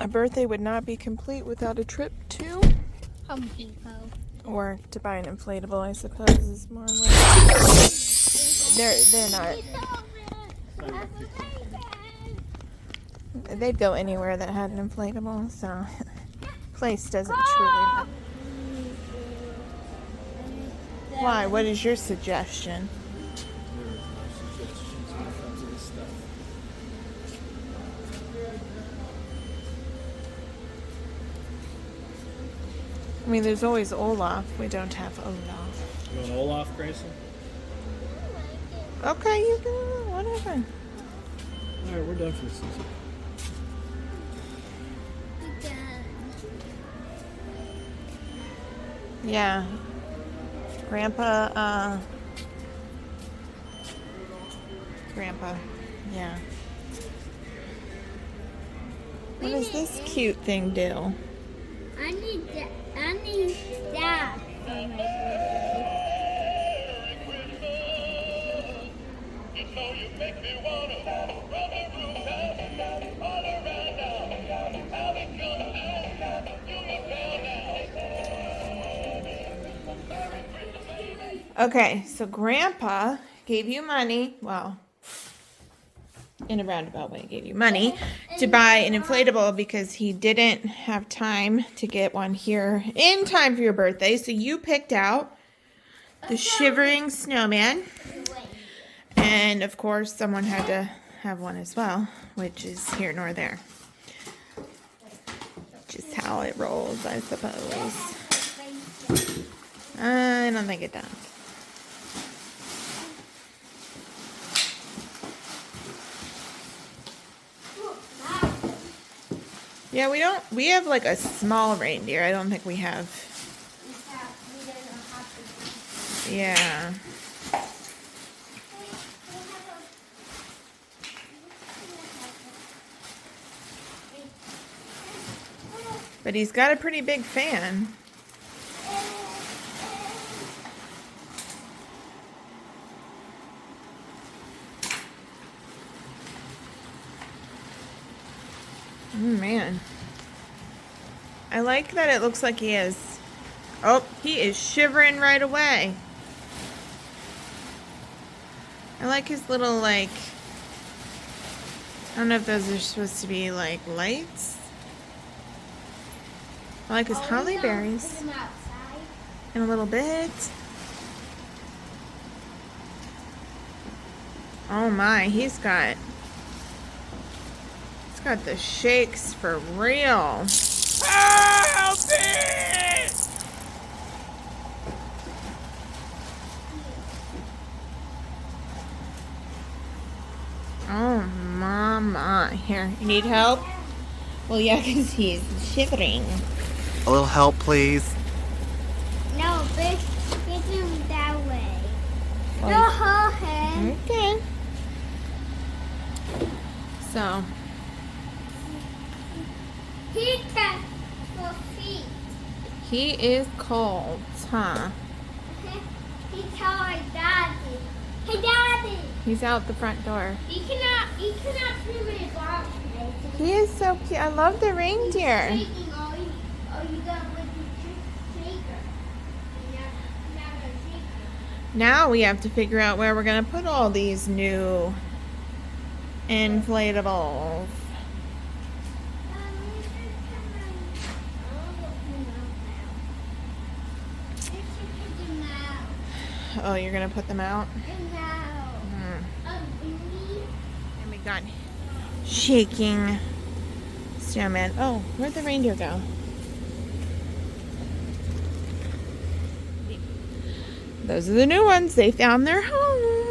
A birthday would not be complete without a trip to Home Depot. or to buy an inflatable, I suppose, is more like they're not. They'd go anywhere that had an inflatable, so place doesn't truly matter. Why? What is your suggestion? There is no suggestions when it comes to this stuff. I mean, there's always Olaf. We don't have Olaf. You want Olaf, Grayson? Okay, you do whatever. Alright, we're done for the season. Yeah. Grandpa, yeah. What does this cute thing do? I need that for my birthday. Okay, so Grandpa gave you money, well, in a roundabout way, gave you money to buy an inflatable because he didn't have time to get one here in time for your birthday. So you picked out the Shivering Snowman. And of course, someone had to have one as well, which is here nor there. Just how it rolls, I suppose. I don't think it does. Yeah, we have like a small reindeer. I don't think we have. Yeah. But he's got a pretty big fan. Oh, man. I like that it looks like he is. Oh, he is shivering right away. I like his little, like, I don't know if those are supposed to be, like, lights. I like his holly berries. In a little bit. Oh my, he's got the shakes for real. Help me! Oh, mama. Here, you need help? Well, yeah, because he's shivering. A little help, please. No, but get him that way. Well, No, hold him. Okay. So, He got 4 feet. he is cold, huh? He told my daddy. Hey, daddy. He's out the front door. You cannot swim in a box today. He is so cute. I love the reindeer. Shaking all you got with the shaker. You're not gonna shake it. Now we have to figure out where we're going to put all these new inflatables. Oh, you're going to put them out? And we got shaking snowman. Oh, where'd the reindeer go? Those are the new ones. They found their home.